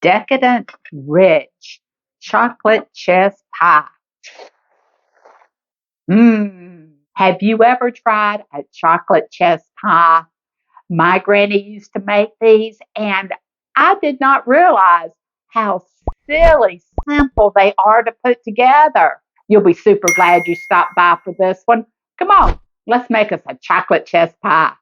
decadent, rich chocolate chess pie. Have you ever tried a chocolate chess pie? My granny used to make these, and I did not realize how silly simple they are to put together. You'll be super glad you stopped by for this one. Come on, let's make us a chocolate chess pie.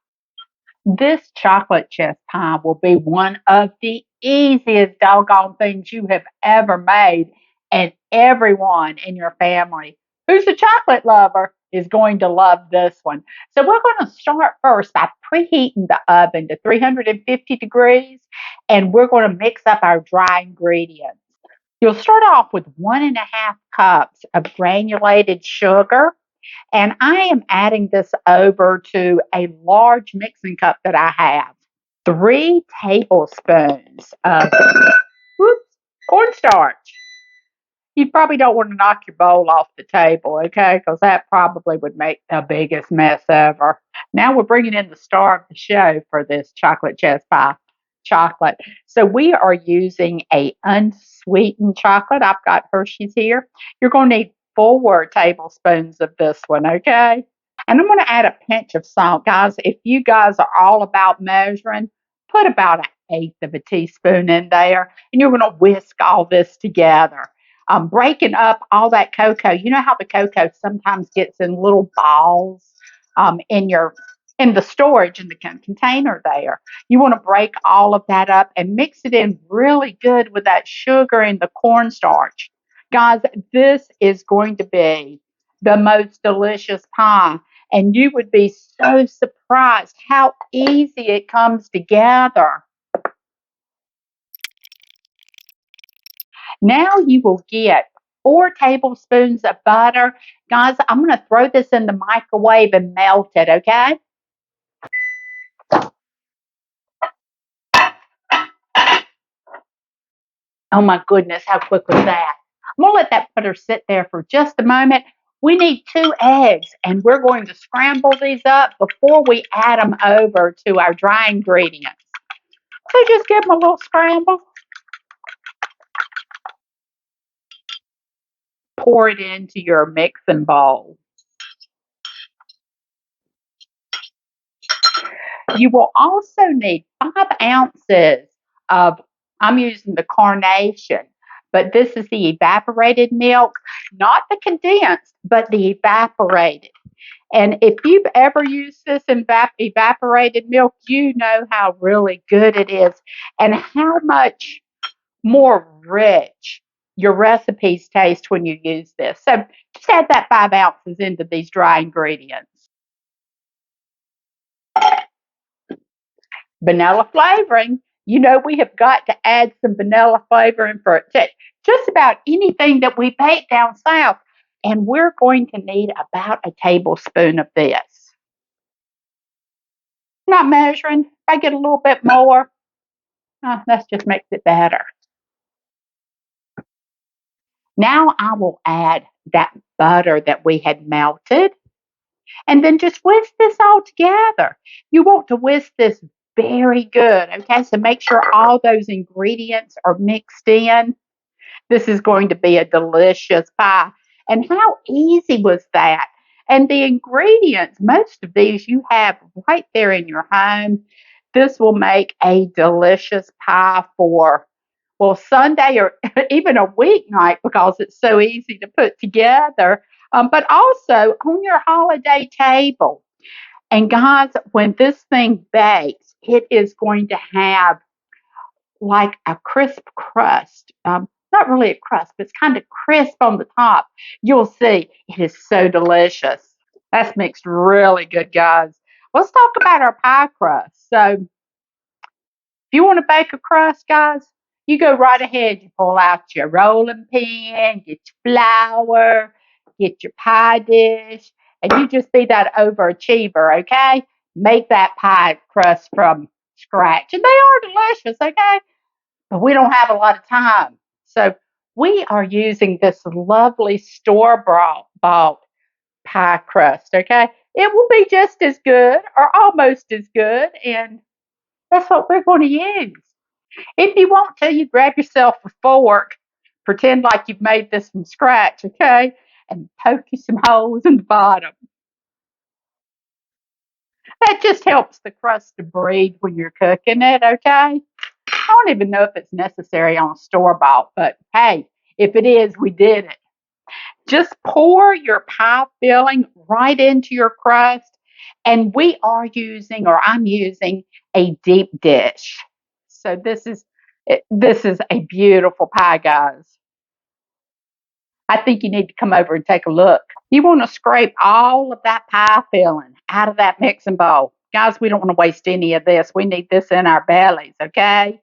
This chocolate chess pie will be one of the easiest doggone things you have ever made, and everyone in your family who's a chocolate lover is going to love this one. So we're going to start first by preheating the oven to 350 degrees, and we're going to mix up our dry ingredients. You'll start off with 1.5 cups of granulated sugar, and I am adding this over to a large mixing cup that I have. 3 tablespoons of cornstarch. You probably don't want to knock your bowl off the table, okay? Because that probably would make the biggest mess ever. Now we're bringing in the star of the show for this chocolate chess pie chocolate. So we are using a unsweetened chocolate. I've got Hershey's here. You're going to need 4 tablespoons of this one, okay? And I'm going to add a pinch of salt. Guys, if you guys are all about measuring, put about an eighth of a teaspoon in there. And you're going to whisk all this together. Breaking up all that cocoa. You know how the cocoa sometimes gets in little balls in the storage in the container there. You want to break all of that up and mix it in really good with that sugar and the cornstarch. Guys, this is going to be the most delicious pie. And you would be so surprised how easy it comes together. Now you will get 4 tablespoons of butter. Guys, I'm going to throw this in the microwave and melt it, okay? Oh my goodness, how quick was that? I'm going to let that butter sit there for just a moment. We need 2 eggs, and we're going to scramble these up before we add them over to our dry ingredients. So just give them a little scramble. Pour it into your mixing bowl. You will also need 5 ounces of, I'm using the carnation, but this is the evaporated milk, not the condensed, but the evaporated. And if you've ever used this evaporated milk, you know how really good it is and how much more rich your recipes taste when you use this. So just add that 5 ounces into these dry ingredients. Vanilla flavoring. You know, we have got to add some vanilla flavoring for just about anything that we bake down south. And we're going to need about a tablespoon of this. Not measuring. If I get a little bit more, that just makes it better. Now I will add that butter that we had melted and then just whisk this all together. You want to whisk this very good, okay? So make sure all those ingredients are mixed in. This is going to be a delicious pie. And how easy was that? And the ingredients, most of these you have right there in your home. This will make a delicious pie for, well, Sunday or even a weeknight because it's so easy to put together, but also on your holiday table. And guys, when this thing bakes, it is going to have like a crisp crust. Not really a crust, but it's kind of crisp on the top. You'll see it is so delicious. That's mixed really good, guys. Let's talk about our pie crust. So if you want to bake a crust, guys, you go right ahead. You pull out your rolling pin, get your flour, get your pie dish, and you just be that overachiever, okay? Make that pie crust from scratch. And they are delicious, okay? But we don't have a lot of time. So we are using this lovely store-bought pie crust, okay? It will be just as good or almost as good, and that's what we're going to use. If you want to, you grab yourself a fork, pretend like you've made this from scratch, okay? And poke you some holes in the bottom. That just helps the crust to breathe when you're cooking it, okay? I don't even know if it's necessary on a store bought, but hey, if it is, we did it. Just pour your pie filling right into your crust. And we are using, or I'm using, a deep dish. So this is a beautiful pie, guys. I think you need to come over and take a look. You want to scrape all of that pie filling out of that mixing bowl. Guys, we don't want to waste any of this. We need this in our bellies, okay?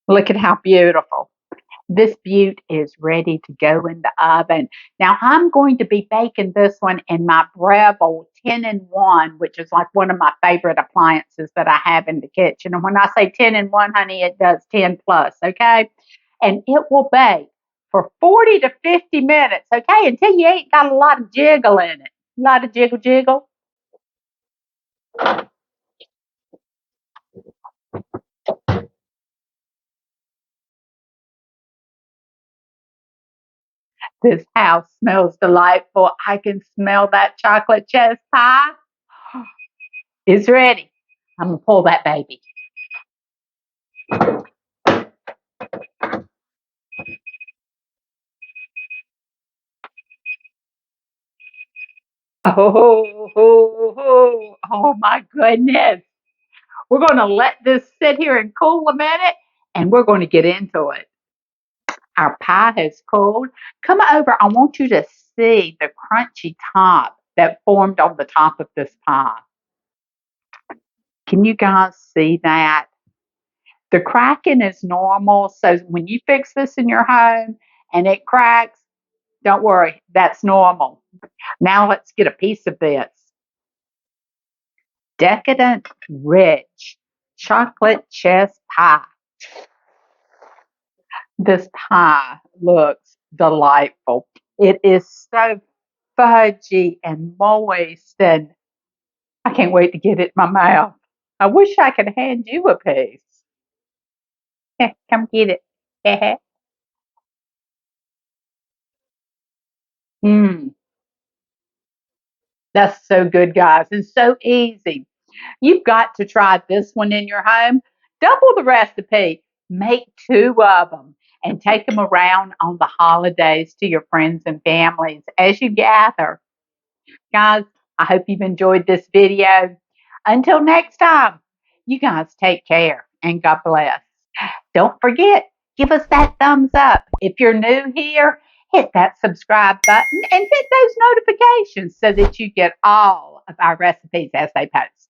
Look at how beautiful. This beaut is ready to go in the oven. Now I'm going to be baking this one in my Breville 10 in 1, which is like one of my favorite appliances that I have in the kitchen. And when I say 10 in 1, honey, it does 10 plus, okay? And it will bake for 40 to 50 minutes, okay? Until you ain't got a lot of jiggle in it. A lot of jiggle jiggle. This house smells delightful. I can smell that chocolate chess pie. It's ready. I'm going to pull that baby. Oh my goodness. We're going to let this sit here and cool a minute and we're going to get into it. Our pie has cooled. Come over. I want you to see the crunchy top that formed on the top of this pie. Can you guys see that? The cracking is normal. So when you fix this in your home and it cracks, don't worry, that's normal. Now let's get a piece of this. Decadent, rich chocolate chess pie. This pie looks delightful. It is so fudgy and moist, and I can't wait to get it in my mouth. I wish I could hand you a piece. Come get it. mm, that's so good, guys. It's so easy. You've got to try this one in your home. Double the recipe. Make two of them and take them around on the holidays to your friends and families as you gather. Guys, I hope you've enjoyed this video. Until next time, you guys take care and God bless. Don't forget, give us that thumbs up. If you're new here, hit that subscribe button and hit those notifications so that you get all of our recipes as they post.